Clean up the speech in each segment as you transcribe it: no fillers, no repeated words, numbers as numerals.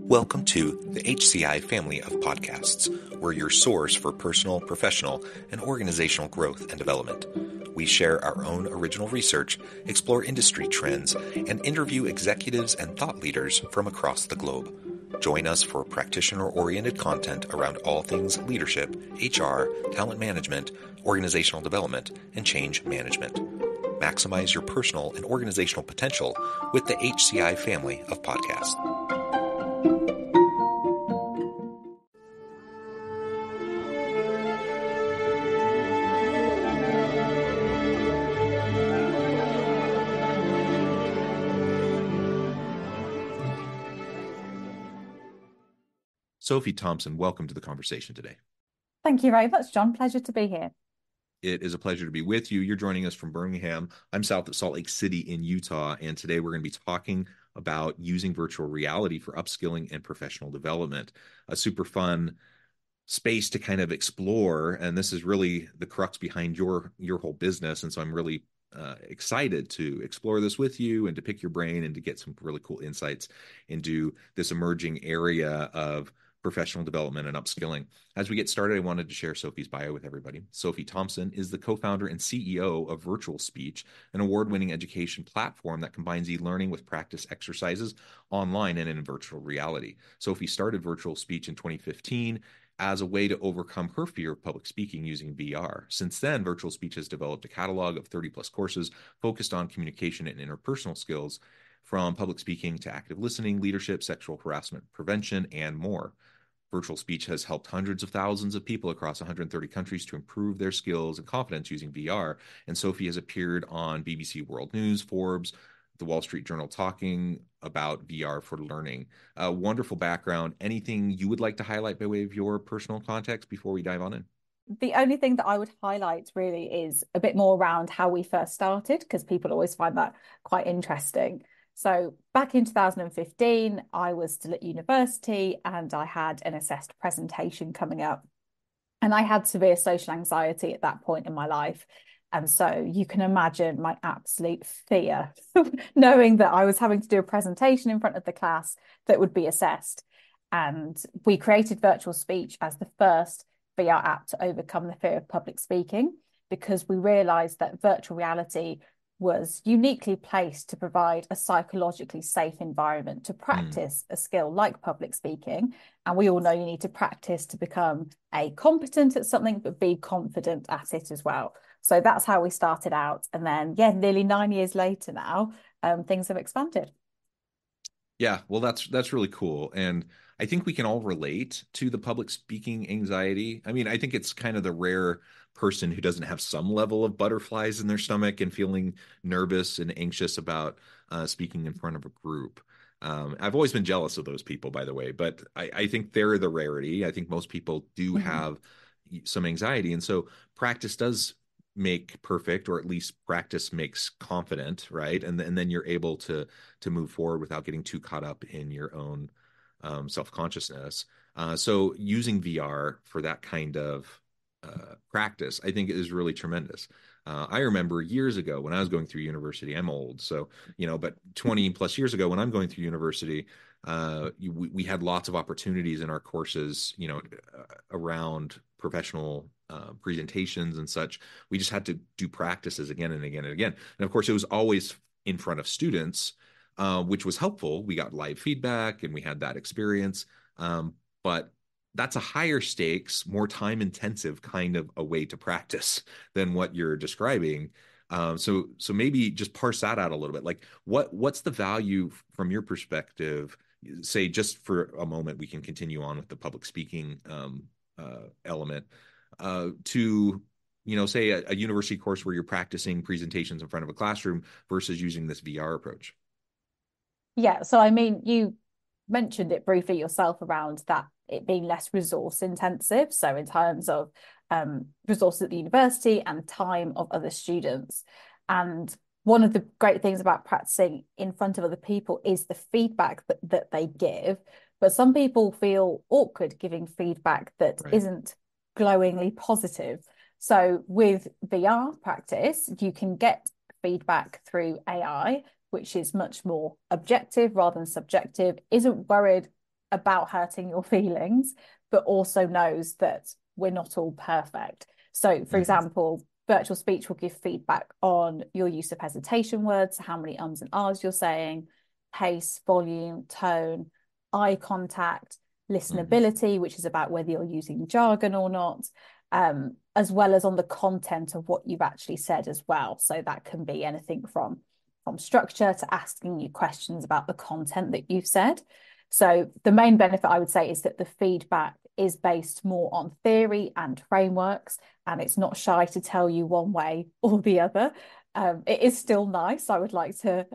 Welcome to the HCI family of podcasts. We're your source for personal, professional, and organizational growth and development. We share our own original research, explore industry trends, and interview executives and thought leaders from across the globe. Join us for practitioner-oriented content around all things leadership, HR, talent management, organizational development, and change management. Maximize your personal and organizational potential with the HCI family of podcasts. Sophie Thompson, welcome to the conversation today. Thank you very much, John. Pleasure to be here. It is a pleasure to be with you. You're joining us from Birmingham. I'm south of Salt Lake City in Utah, and today we're going to be talking about using virtual reality for upskilling and professional development. A super fun space to kind of explore, and this is really the crux behind your whole business, and so I'm really excited to explore this with you and to pick your brain and to get some really cool insights into this emerging area of professional development and upskilling. As we get started, I wanted to share Sophie's bio with everybody. Sophie Thompson is the co-founder and CEO of Virtual Speech, an award-winning education platform that combines e-learning with practice exercises online and in virtual reality. Sophie started Virtual Speech in 2015 as a way to overcome her fear of public speaking using VR. Since then, Virtual Speech has developed a catalog of 30-plus courses focused on communication and interpersonal skills, from public speaking to active listening, leadership, sexual harassment prevention, and more. Virtual Speech has helped hundreds of thousands of people across 130 countries to improve their skills and confidence using VR. And Sophie has appeared on BBC World News, Forbes, the Wall Street Journal talking about VR for learning. A wonderful background. Anything you would like to highlight by way of your personal context before we dive on in? The only thing that I would highlight really is a bit more around how we first started, because people always find that quite interesting. So back in 2015, I was still at university and I had an assessed presentation coming up. And I had severe social anxiety at that point in my life. And so you can imagine my absolute fear, knowing that I was having to do a presentation in front of the class that would be assessed. And we created Virtual Speech as the first VR app to overcome the fear of public speaking, because we realized that virtual reality was uniquely placed to provide a psychologically safe environment to practice a skill like public speaking. And we all know you need to practice to become competent at something, but be confident at it as well. So that's how we started out. And then, nearly 9 years later now, things have expanded. Yeah, well, that's really cool. And I think we can all relate to the public speaking anxiety. I mean, I think it's kind of the rare person who doesn't have some level of butterflies in their stomach and feeling nervous and anxious about speaking in front of a group. I've always been jealous of those people, by the way, but I think they're the rarity. I think most people do have some anxiety. And so practice does make perfect, or at least practice makes confident, right? And then you're able to move forward without getting too caught up in your own self-consciousness. So using VR for that kind of practice, I think, is really tremendous. I remember years ago when I was going through university, I'm old, so, but 20 plus years ago when I'm going through university, we had lots of opportunities in our courses, around professional presentations and such. We just had to do practices again and again and again. And of course, it was always in front of students, which was helpful. We got live feedback and we had that experience. But that's a higher stakes, more time intensive kind of a way to practice than what you're describing. So maybe just parse that out a little bit. Like what's the value from your perspective? Say, just for a moment, we can continue on with the public speaking element to, say a university course where you're practicing presentations in front of a classroom versus using this VR approach. Yeah. So, I mean, you mentioned it briefly yourself around that it being less resource intensive. So in terms of resources at the university and time of other students. And one of the great things about practicing in front of other people is the feedback that they give. But some people feel awkward giving feedback that isn't glowingly positive. So with VR practice, you can get feedback through AI, which is much more objective rather than subjective, isn't worried about hurting your feelings, but also knows that we're not all perfect. So, for Hmm. example, virtual speech will give feedback on your use of hesitation words, how many ums and ahs you're saying, pace, volume, tone, eye contact, Hmm. listenability, which is about whether you're using jargon or not, as well as on the content of what you've actually said as well. So that can be anything from structure to asking you questions about the content that you've said. So the main benefit I would say is that the feedback is based more on theory and frameworks, and it's not shy to tell you one way or the other. It is still nice. I would like to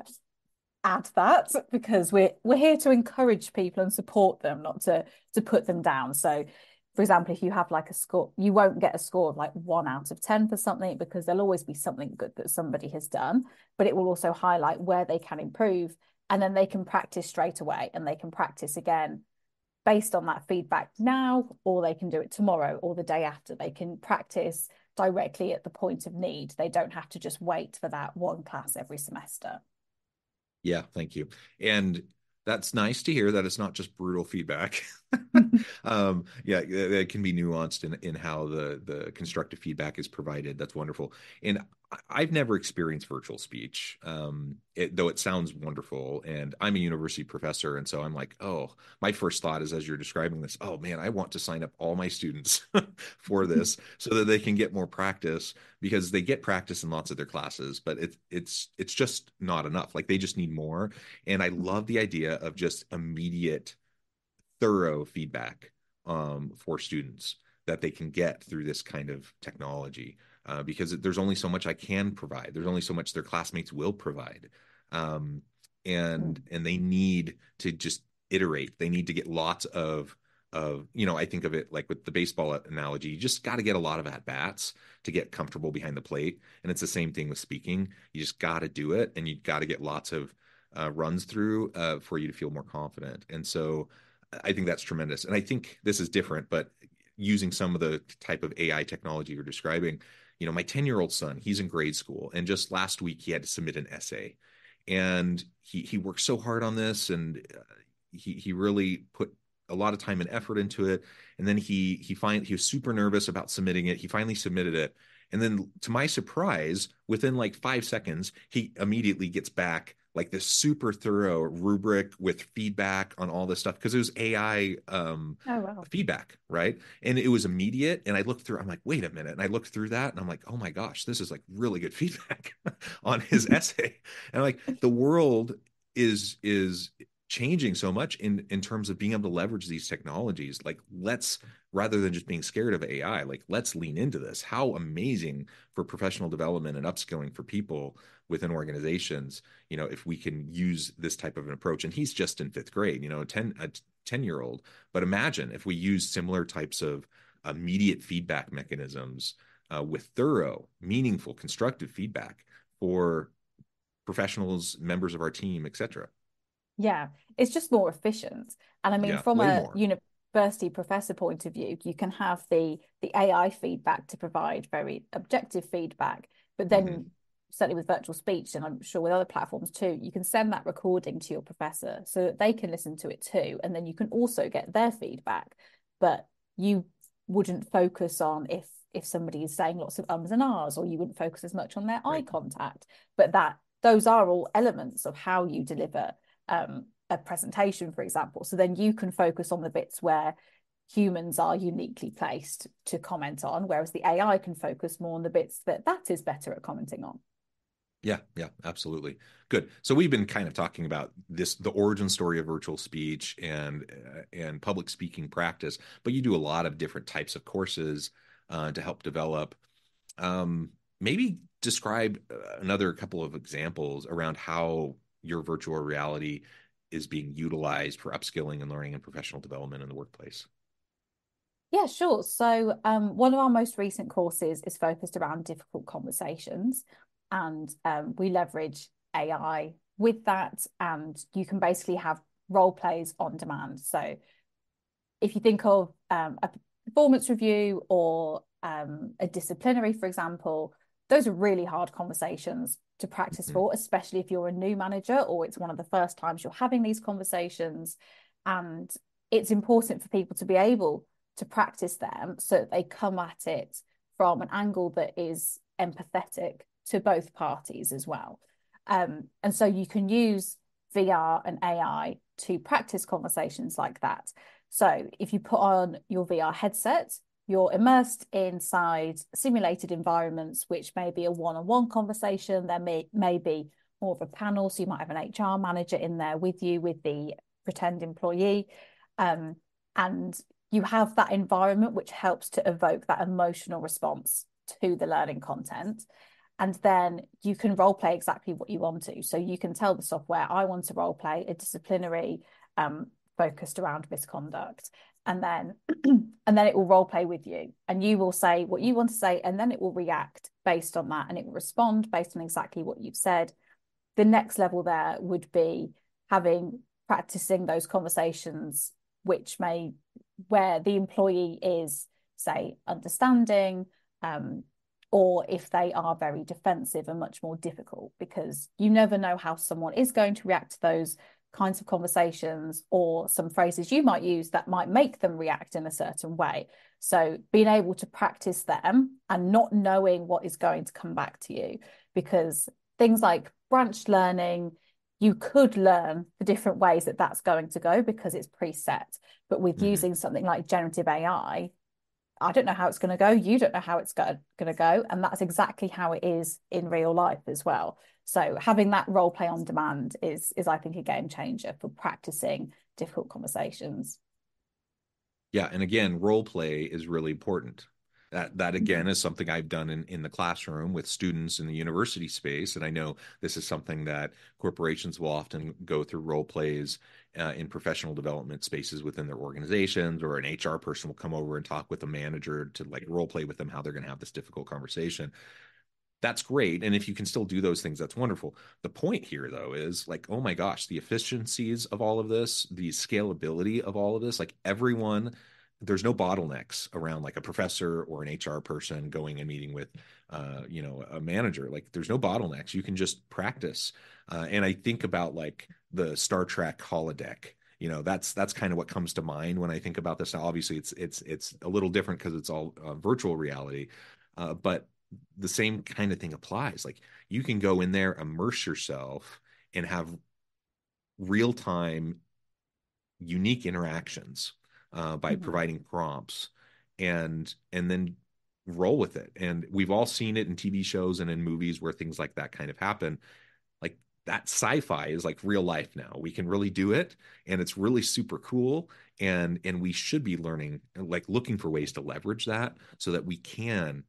add that because we're here to encourage people and support them, not to put them down. So, for example, if you have like a score, you won't get a score of like 1 out of 10 for something because there'll always be something good that somebody has done, but it will also highlight where they can improve, and then they can practice straight away and they can practice again based on that feedback now, or they can do it tomorrow or the day after. They can practice directly at the point of need. They don't have to just wait for that one class every semester. Yeah, thank you. And that's nice to hear that it's not just brutal feedback. Yeah, it can be nuanced in how the constructive feedback is provided. That's wonderful. And I've never experienced virtual speech, though it sounds wonderful. And I'm a university professor, and so I'm like, oh, my first thought is as you're describing this, oh man, I want to sign up all my students for this so that they can get more practice because they get practice in lots of their classes, but it's just not enough. Like they just need more. And I love the idea of just immediate thorough feedback for students that they can get through this kind of technology because there's only so much I can provide. There's only so much their classmates will provide, um, and they need to just iterate. They need to get lots of I think of it like with the baseball analogy. You just got to get a lot of at bats to get comfortable behind the plate, and it's the same thing with speaking. You just got to do it, and you got to get lots of runs through for you to feel more confident. And so I think that's tremendous. And I think this is different, but using some of the type of AI technology you're describing, my 10-year-old son, he's in grade school. And just last week, he had to submit an essay. And he worked so hard on this and he really put a lot of time and effort into it. And then he was super nervous about submitting it. He finally submitted it. And then to my surprise, within like 5 seconds, he immediately gets back like this super thorough rubric with feedback on all this stuff because it was AI Oh, wow. feedback, right? And it was immediate. And I looked through, I'm like, wait a minute. And I looked through that and I'm like, oh my gosh, this is like really good feedback on his essay. And I'm like, the world is changing so much in terms of being able to leverage these technologies. Like, let's rather than just being scared of AI, like let's lean into this. How amazing for professional development and upskilling for people within organizations, if we can use this type of an approach. And he's just in fifth grade, a 10-year-old. But imagine if we use similar types of immediate feedback mechanisms with thorough, meaningful, constructive feedback for professionals, members of our team, etc. Yeah, it's just more efficient. And I mean, Yeah, from way a more. university professor point of view, you can have the AI feedback to provide very objective feedback, but Mm-hmm. then certainly with virtual speech, and I'm sure with other platforms too, you can send that recording to your professor so that they can listen to it too, and then you can also get their feedback. But you wouldn't focus on if somebody is saying lots of ums and ahs, or you wouldn't focus as much on their eye Right. contact. But that those are all elements of how you deliver a presentation, for example. So then you can focus on the bits where humans are uniquely placed to comment on, whereas the AI can focus more on the bits that is better at commenting on. Yeah, yeah, absolutely. Good. So we've been kind of talking about the origin story of virtual speech and public speaking practice, but you do a lot of different types of courses to help develop. Maybe describe another couple of examples around how your virtual reality is being utilized for upskilling and learning and professional development in the workplace. Yeah, sure. So, one of our most recent courses is focused around difficult conversations, and we leverage AI with that. And you can basically have role plays on demand. So, if you think of a performance review or a disciplinary, for example, those are really hard conversations to practice Mhm. for, especially if you're a new manager or it's one of the first times you're having these conversations. And it's important for people to be able to practice them so that they come at it from an angle that is empathetic to both parties as well. And so you can use VR and AI to practice conversations like that. So if you put on your VR headset, you're immersed inside simulated environments, which may be a one-on-one conversation. There may be more of a panel. So you might have an HR manager in there with you, with the pretend employee. And you have that environment which helps to evoke that emotional response to the learning content. And then you can role play exactly what you want to. So you can tell the software, I want to role play a disciplinary focused around misconduct. And then and then it will role play with you. And you will say what you want to say, and then it will react based on that, and it will respond based on exactly what you've said. The next level there would be practicing those conversations, where the employee is, say, understanding, or if they are very defensive and much more difficult, because you never know how someone is going to react to those kinds of conversations, or some phrases you might use that might make them react in a certain way. So being able to practice them and not knowing what is going to come back to you, because things like branched learning, you could learn the different ways that that's going to go because it's preset. But with Mm-hmm. using something like generative AI, I don't know how it's going to go. You don't know how it's going to go. And that's exactly how it is in real life as well. So having that role play on demand is I think, a game changer for practicing difficult conversations. Yeah, and again, role play is really important. That again is something I've done in the classroom with students in the university space, and I know this is something that corporations will often go through role plays in professional development spaces within their organizations, or an HR person will come over and talk with a manager to like role play with them how they're going to have this difficult conversation. That's great. And if you can still do those things, that's wonderful. The point here, though, is like, oh my gosh, the efficiencies of all of this, the scalability of all of this, like everyone, there's no bottlenecks around like a professor or an HR person going and meeting with, a manager. Like there's no bottlenecks. You can just practice. And I think about like the Star Trek holodeck. That's kind of what comes to mind when I think about this. Now, obviously, it's a little different because it's all virtual reality, but the same kind of thing applies. Like you can go in there, immerse yourself, and have real time, unique interactions by Mhm. providing prompts, and then roll with it. And we've all seen it in TV shows and in movies where things like that kind of happen. Like that sci-fi is like real life now. We can really do it, and it's really super cool. And we should be learning, like looking for ways to leverage that so that we can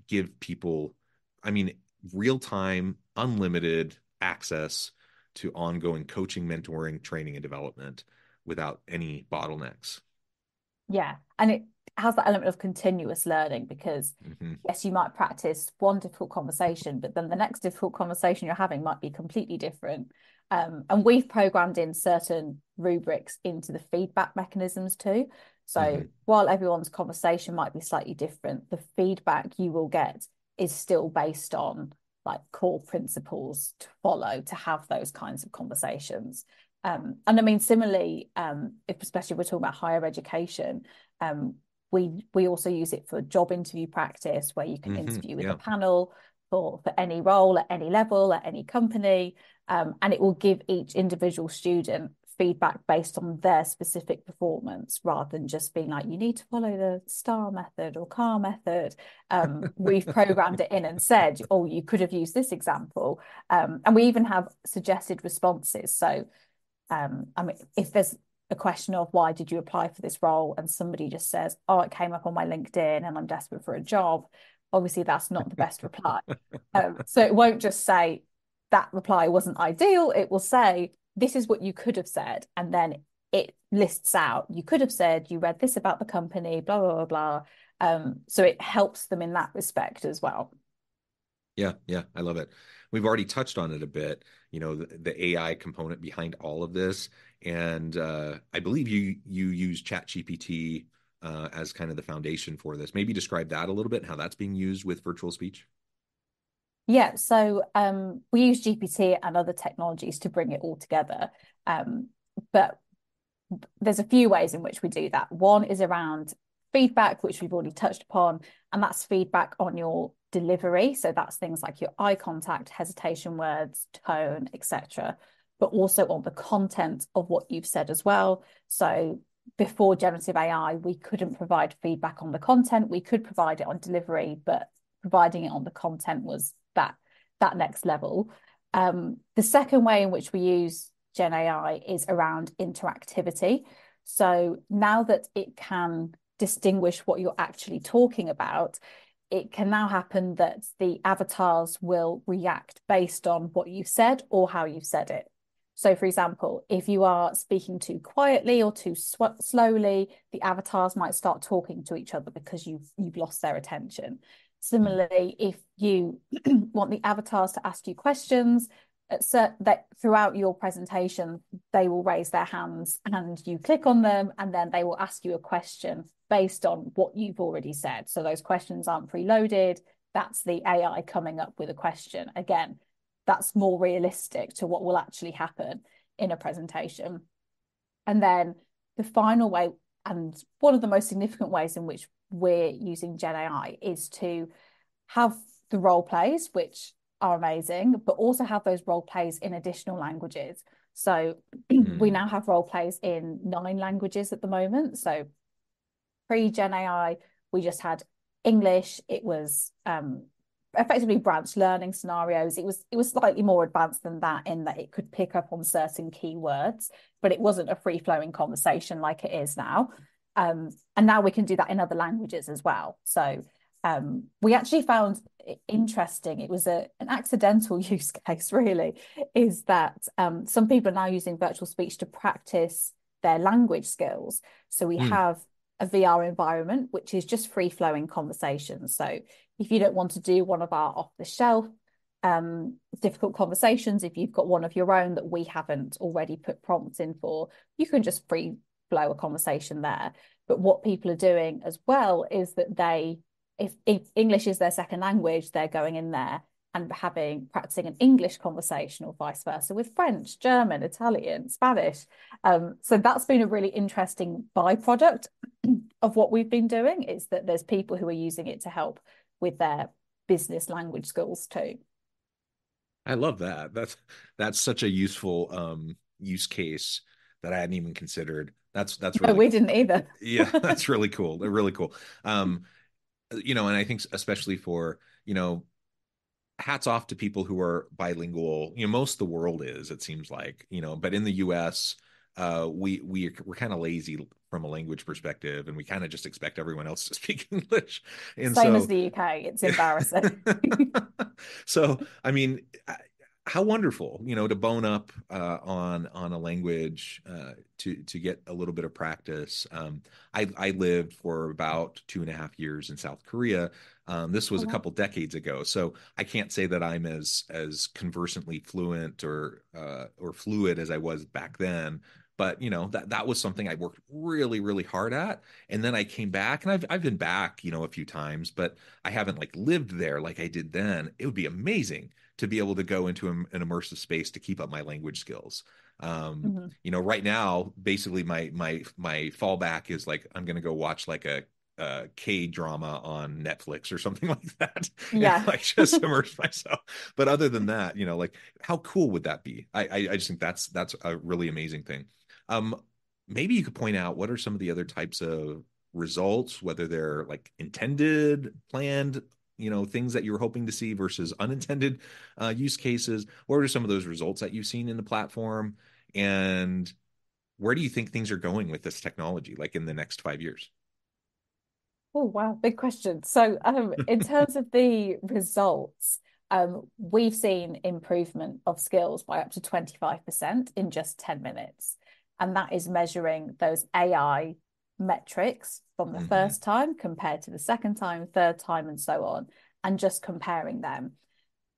give people, I mean, real time, unlimited access to ongoing coaching, mentoring, training, and development without any bottlenecks. Yeah. And it has that element of continuous learning because, Mm-hmm. yes, you might practice one difficult conversation, but then the next difficult conversation you're having might be completely different. And we've programmed in certain rubrics into the feedback mechanisms too. So Mm-hmm. while everyone's conversation might be slightly different, the feedback you will get is still based on like core principles to follow to have those kinds of conversations. And I mean, similarly, if especially if we're talking about higher education, um, we also use it for job interview practice, where you can Mm-hmm. interview with a Yeah. panel for any role at any level at any company, and it will give each individual student feedback based on their specific performance, rather than just being like, you need to follow the STAR method or CAR method. We've programmed it in and said, oh, you could have used this example, and we even have suggested responses. So I mean, if there's a question of why did you apply for this role, and somebody just says, oh, it came up on my LinkedIn and I'm desperate for a job, obviously that's not the best reply. So it won't just say that reply wasn't ideal. It will say, this is what you could have said. And then it lists out, you could have said, you read this about the company, blah, blah, blah, blah. So it helps them in that respect as well. Yeah, yeah, I love it. We've already touched on it a bit, the AI component behind all of this. And I believe you use ChatGPT as kind of the foundation for this. Maybe describe that a little bit, how that's being used with virtual speech. Yeah, so we use GPT and other technologies to bring it all together. But there's a few ways in which we do that. One is around feedback, which we've already touched upon, and that's feedback on your delivery. So that's things like your eye contact, hesitation words, tone, etc., but also on the content of what you've said as well. So before generative AI, we couldn't provide feedback on the content. We could provide it on delivery, but providing it on the content was that next level. The second way in which we use Gen AI is around interactivity. So now that it can distinguish what you're actually talking about, it can now happen that the avatars will react based on what you said or how you said it. So, for example, if you are speaking too quietly or too slowly, the avatars might start talking to each other because you've lost their attention. Mm. Similarly, if you want the avatars to ask you questions, that throughout your presentation, they will raise their hands and you click on them, and then they will ask you a question based on what you've already said. So those questions aren't preloaded. That's the AI coming up with a question. Again, that's more realistic to what will actually happen in a presentation. And then the final way, and one of the most significant ways in which we're using Gen AI, is to have the role plays, which are amazing, but also have those role plays in additional languages. So we Mm. now have role plays in 9 languages at the moment. So pre-Gen AI, we just had English. It was effectively branch learning scenarios. It was slightly more advanced than that in that it could pick up on certain keywords, but it wasn't a free-flowing conversation like it is now. And now we can do that in other languages as well. So we actually found it interesting. It was an accidental use case, really, is that some people are now using virtual speech to practice their language skills. So we Mm. have a VR environment, which is just free flowing conversations. So if you don't want to do one of our off the shelf difficult conversations, if you've got one of your own that we haven't already put prompts in for, you can just free flow a conversation there. But what people are doing as well is that if English is their second language, they're going in there and practicing an English conversation or vice versa with French, German, Italian, Spanish. So that's been a really interesting byproduct of what we've been doing, is that there's people who are using it to help with their business language skills too. I love that. That's such a useful use case that I hadn't even considered. That's No, really we cool. didn't either. Yeah, that's really cool. They're really cool. Um, and I think especially for, hats off to people who are bilingual. Most of the world is, it seems like, but in the US, we're kind of lazy from a language perspective, and we kind of just expect everyone else to speak English. And Same as so the UK. It's embarrassing. so I mean, how wonderful, to bone up on a language, to get a little bit of practice. I lived for about 2.5 years in South Korea. This Oh, was a wow. couple decades ago, so I can't say that I'm as conversantly fluent or fluid as I was back then. But that was something I worked really, really hard at. And then I came back, and I've been back, a few times, but I haven't like lived there like I did then. It would be amazing to be able to go into an immersive space to keep up my language skills. Mhm. Right now, basically my fallback is like I'm gonna go watch like a K drama on Netflix or something like that, and Yeah. like just immerse myself. But other than that, like how cool would that be? I just think that's a really amazing thing. Um, Maybe you could point out what are some of the other types of results, whether they're like intended, planned, things that you're hoping to see versus unintended use cases. What are some of those results that you've seen in the platform? And where do you think things are going with this technology, like in the next 5 years? Oh, wow. Big question. So, in terms of the results, we've seen improvement of skills by up to 25% in just 10 minutes. And that is measuring those AI metrics from the Hmm. first time compared to the second time, third time, and so on, and just comparing them.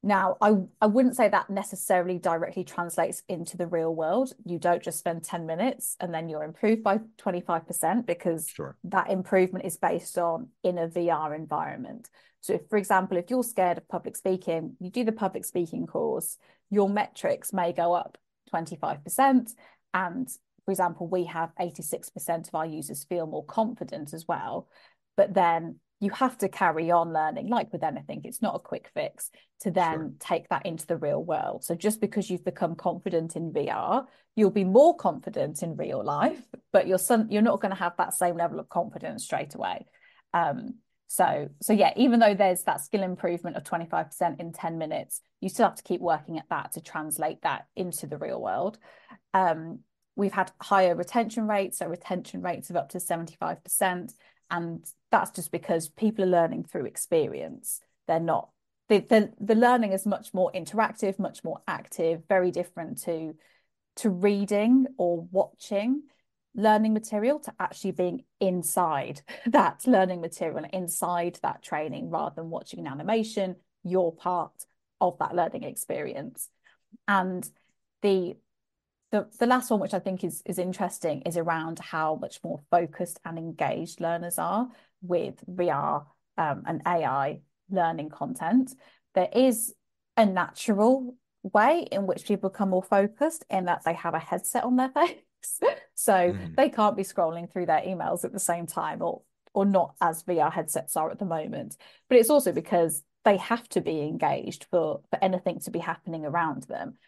Now, I wouldn't say that necessarily directly translates into the real world. You don't just spend 10 minutes and then you're improved by 25%, because Sure. that improvement is based on in a VR environment. So if, for example, if you're scared of public speaking, you do the public speaking course, your metrics may go up 25%. And for example, we have 86% of our users feel more confident as well. But then you have to carry on learning, like with anything, it's not a quick fix to Sure. then take that into the real world. So just because you've become confident in VR, you'll be more confident in real life, but you're not going to have that same level of confidence straight away. So yeah, even though there's that skill improvement of 25% in 10 minutes, you still have to keep working at that to translate that into the real world. Um, we've had higher retention rates, so retention rates of up to 75%. And that's just because people are learning through experience. They're not, the learning is much more interactive, much more active, very different to reading or watching learning material to actually being inside that learning material and inside that training rather than watching an animation, you're part of that learning experience. And the the last one, which I think is interesting, is around how much more focused and engaged learners are with VR and AI learning content. There is a natural way in which people become more focused in that they have a headset on their face. So Hmm. they can't be scrolling through their emails at the same time, or not as VR headsets are at the moment. But it's also because they have to be engaged for anything to be happening around them.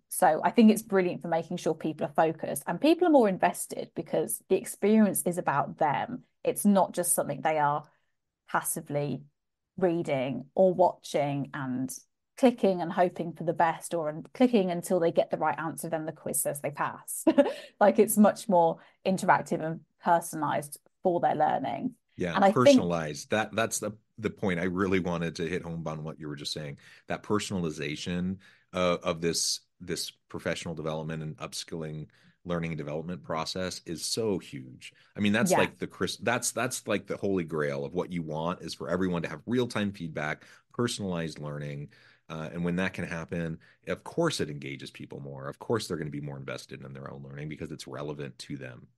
So I think it's brilliant for making sure people are focused and people are more invested because the experience is about them. It's not just something they are passively reading or watching and clicking and hoping for the best or clicking until they get the right answer, then the quiz says they pass. Like it's much more interactive and personalized for their learning. Yeah, And I think, personalized. That's the point I really wanted to hit home on what you were just saying. That personalization of this professional development and upskilling learning and development process is so huge. I mean, that's yeah, like the Chris that's like the holy grail of what you want is for everyone to have real-time feedback, personalized learning. And when that can happen, of course it engages people more. Of course they're going to be more invested in their own learning because it's relevant to them.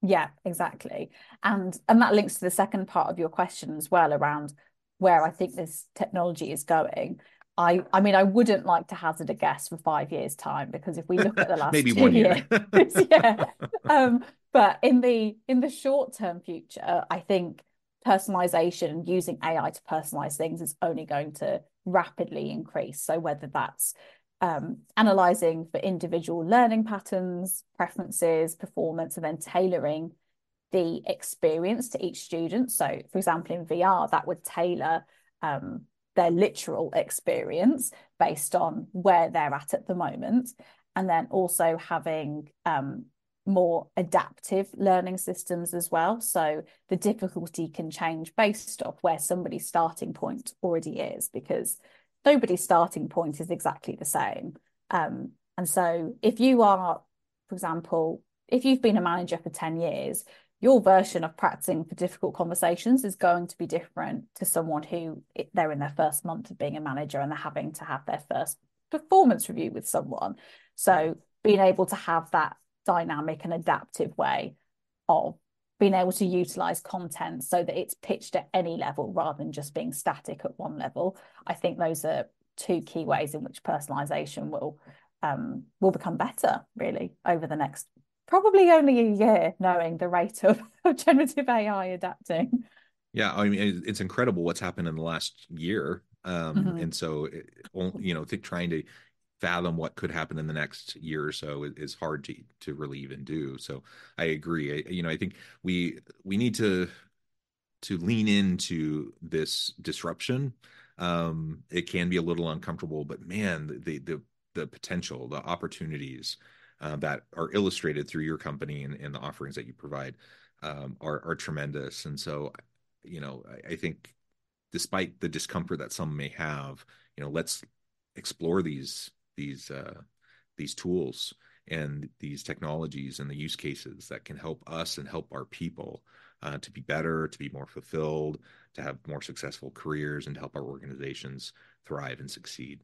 yeah, exactly. And that links to the second part of your question as well around where I think this technology is going. I mean, I wouldn't like to hazard a guess for 5 years' time because if we look at the last Maybe two 1 year. years, yeah. But in the short term future, I think personalization, using AI to personalize things is only going to rapidly increase. So whether that's analyzing for individual learning patterns, preferences, performance, and then tailoring the experience to each student. So, for example, in VR, that would tailor their literal experience based on where they're at the moment. And then also having more adaptive learning systems as well. So the difficulty can change based off where somebody's starting point already is, because nobody's starting point is exactly the same. And so if you are, for example, if you've been a manager for 10 years, your version of practicing for difficult conversations is going to be different to someone who they're in their first month of being a manager and they're having to have their first performance review with someone. Right. So being able to have that dynamic and adaptive way of being able to utilize content so that it's pitched at any level rather than just being static at one level. I think those are two key ways in which personalization will become better really over the next probably only a year, knowing the rate of generative AI adapting. Yeah, I mean, it's incredible what's happened in the last year. Mhm. And so, trying to fathom what could happen in the next year or so is hard to relieve and do. So I agree. I think we need to lean into this disruption. It can be a little uncomfortable, but man, the potential, the opportunities that are illustrated through your company and the offerings that you provide are tremendous. And so, I think despite the discomfort that some may have, let's explore these tools and these technologies and the use cases that can help us and help our people to be better, to be more fulfilled, to have more successful careers, and to help our organizations thrive and succeed.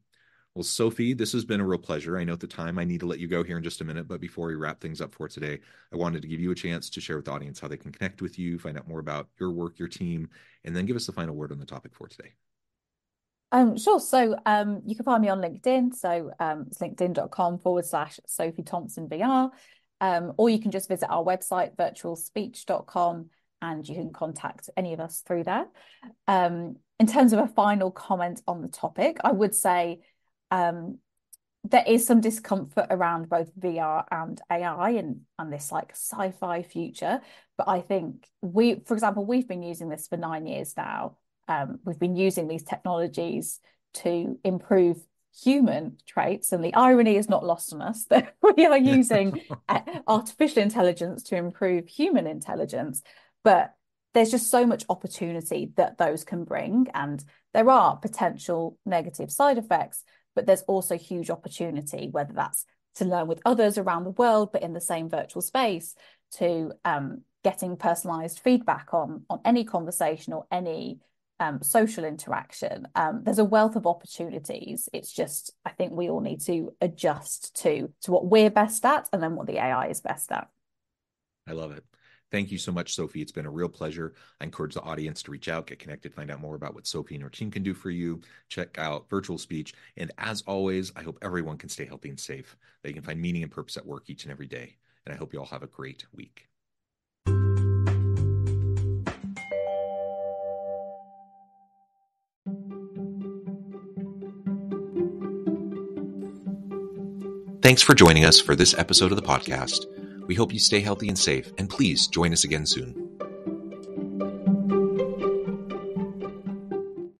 Well, Sophie, this has been a real pleasure. I know at the time I need to let you go here in just a minute, but before we wrap things up for today, I wanted to give you a chance to share with the audience how they can connect with you, find out more about your work, your team, and then give us the final word on the topic for today. Sure. So you can find me on LinkedIn. So it's linkedin.com/Sophie Thompson VR. Or you can just visit our website, virtualspeech.com, and you can contact any of us through there. In terms of a final comment on the topic, I would say there is some discomfort around both VR and AI and this like sci-fi future. But I think for example, we've been using this for 9 years now. We've been using these technologies to improve human traits, and the irony is not lost on us that we are using artificial intelligence to improve human intelligence. But there's just so much opportunity that those can bring, and there are potential negative side effects, but there's also huge opportunity, whether that's to learn with others around the world, but in the same virtual space, to getting personalized feedback on any conversation or any social interaction. There's a wealth of opportunities. It's just, I think we all need to adjust to what we're best at and then what the AI is best at. I love it. Thank you so much, Sophie. It's been a real pleasure. I encourage the audience to reach out, get connected, find out more about what Sophie and her team can do for you. Check out Virtual Speech. And as always, I hope everyone can stay healthy and safe, that you can find meaning and purpose at work each and every day. And I hope you all have a great week. Thanks for joining us for this episode of the podcast. We hope you stay healthy and safe, and please join us again soon.